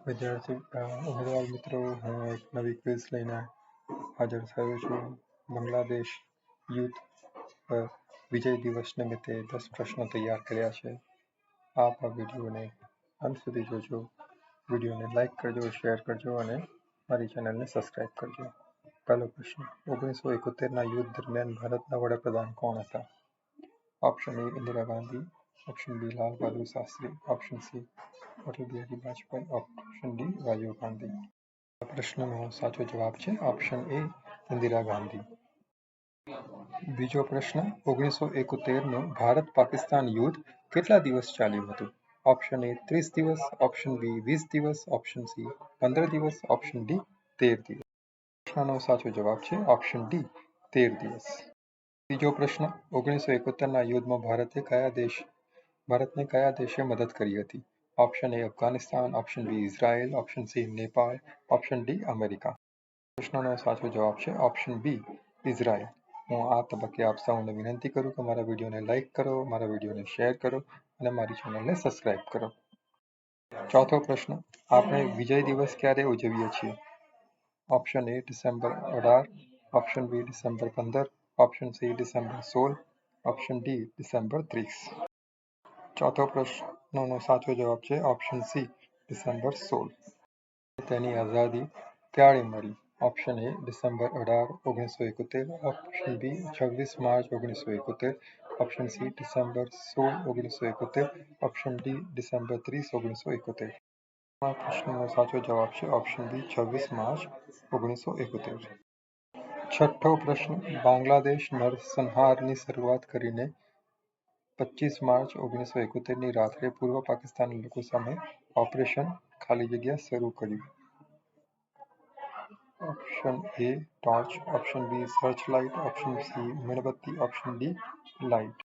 વિદ્યાર્થી ઉમેદવાર મિત્રો, હું એક નવી ક્વિઝ લઈને હાજર થયો છું. બાંગ્લાદેશ યુદ્ધ પર વિજય દિવસ નિમિત્તે 10 પ્રશ્નો તૈયાર કર્યા છે. આપ આ વિડીયોને અંત સુધી જોજો. વિડીયોને લાઇક કરજો, શેર કરજો અને મારી ચેનલને સબસ્ક્રાઇબ કરજો. પહેલો પ્રશ્ન: 1971ના યુદ્ધ દરમિયાન ભારતના વડાપ્રધાન કોણ હતા? Option A Indira Gandhi, option B Lal Bahadur Shastri, option C Atal Bihari Vajpayee, option D Rajiv Gandhi. આ પ્રશ્નનો સાચો જવાબ છે ઓપ્શન એ ઇન્દિરા ગાંધી. બીજો પ્રશ્ન: 1971નું ભારત પાકિસ્તાન યુદ્ધ કેટલા દિવસ ચાલ્યું હતું? ઓપ્શન એ 30 દિવસ, ઓપ્શન બી 20 દિવસ, ઓપ્શન સી 15 દિવસ, ઓપ્શન ડી 13 દિવસ. પ્રશ્નનો સાચો જવાબ છે ઓપ્શન ડી 13 દિવસ. ત્રીજો પ્રશ્ન: 1971ના યુદ્ધમાં ભારતને કયા દેશે મદદ કરી હતી? Option A Afghanistan, option B Israel, option C Nepal, option D America. પ્રશ્નનો સાચો જવાબ છે ઓપ્શન બી ઇઝરાયલ. હું આ તબક્કે આપ સૌને વિનંતી કરું કે મારા વિડીયોને લાઇક કરો, મારા વિડીયોને શેર કરો અને મારી ચેનલને સબસ્ક્રાઇબ કરો. ચોથો પ્રશ્ન: આપણે વિજય દિવસ ક્યારે ઉજવીએ છીએ? Option A December 18, option B December 15, option C December 16, option D December 30. ચોથો પ્રશ્નનો સાચો જવાબ છે ઓપ્શન સી ડિસેમ્બર 16. તેની આઝાદી ક્યારે મળી? Option A December 18, 1971, option B 26 March 1971, option C December 16, 1971, option D December 30, 1971. આ પ્રશ્નનો સાચો જવાબ છે ઓપ્શન બી 26 માર્ચ 1971. છઠ્ઠો પ્રશ્ન: બાંગ્લાદેશ નરસંહારની શરૂઆત કરીને 25 માર્ચ 1971ની રાત્રે પૂર્વ પાકિસ્તાની લોકો સામે ઓપરેશન શરૂ કર્યું. Option A torch, option B search light, option C મીણબત્તી, ઓપ્શન ડી લાઇટ.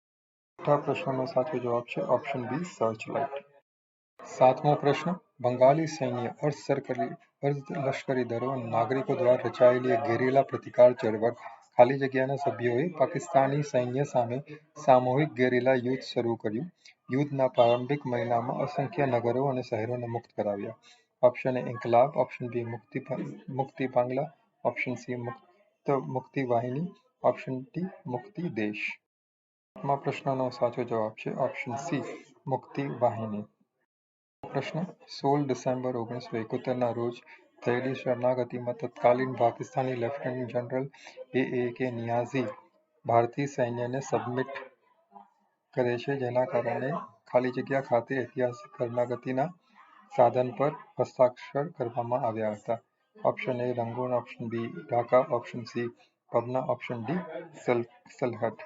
છઠ્ઠા પ્રશ્નનો સાચો જવાબ છે ઓપ્શન બી સર્ચ લાઇટ. સાતમો પ્રશ્ન: બંગાળી સૈન્ય, અર્ધલશ્કરી દળો અને નાગરિકો દ્વારા રચાયેલી એક ગેરિલા પ્રતિકાર ચળવળ ખાલી જગ્યાના સભ્યોએ પાકિસ્તાની સૈન્ય સામે સામૂહિક ગેરિલા યુદ્ધ શરૂ કર્યું. યુદ્ધના પ્રારંભિક મહિનામાં અસંખ્ય નગરો અને શહેરોને મુક્ત કરાવ્યા. Option A Inquilab, option B મુક્તિ બાંગ્લા, ઓપ્શન સી મુક્તિ વાહિની, ઓપ્શન ડી મુક્તિ દેશ. આઠમા પ્રશ્નનો સાચો જવાબ છે ઓપ્શન સી મુક્તિ વાહિની. પ્રશ્ન: 16 ડિસેમ્બર 1971ના રોજ થયેલી શરણાગતિમાં તત્કાલીન પાકિસ્તાની લેફ્ટનન્ટ જનરલ એ.કે નિયાઝી ભારતીય સૈન્યને સબમિટ કરે છે, જેના કારણે ખાલી જગ્યા ખાતે ઐતિહાસિક શરણાગતિના સાધન પર હસ્તાક્ષર કરવામાં આવ્યા હતા. Option A Rangoon, option B Dhaka, option C Pabna, option D Sylhet.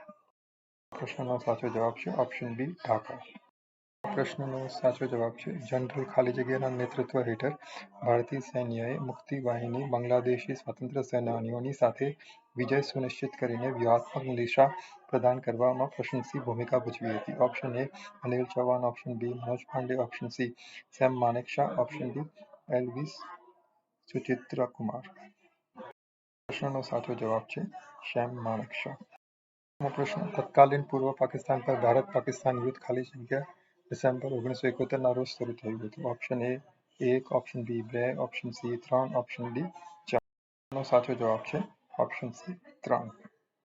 પ્રશ્નનો સાચો જવાબ છે ઓપ્શન બી ઢાકા. પ્રશ્નનો સાચો જવાબ છે જનરલ ખાલી જગ્યાના નેતૃત્વ હેઠળ ભારતીય સૈન્યએ મુક્તિ વાહિની બાંગ્લાદેશી સ્વાતંત્ર્ય સેનાનીઓની સાથે વિજય સુનિશ્ચિત કરીને વ્યૂહાત્મક દિશા પ્રદાન કરવામાં પ્રશંસનીય ભૂમિકા ભજવી હતી. Option A Anil Chauhan, option B Manoj Pande, option C Sam Manekshaw, option D LV. Suchitra Kumar. પ્રશ્નનો સાચો જવાબ છે સેમ માનેકશા. પ્રશ્ન: તત્કાલીન પૂર્વ પાકિસ્તાન પર ભારત પાકિસ્તાન યુદ્ધ ખાલી જગ્યા ડિસેમ્બર 1971ના રોજ શરૂ થયું હતું. Option A 1, option B 2, option C 3, option D 4. સાચો જવાબ છે ઓપ્શન સી 3.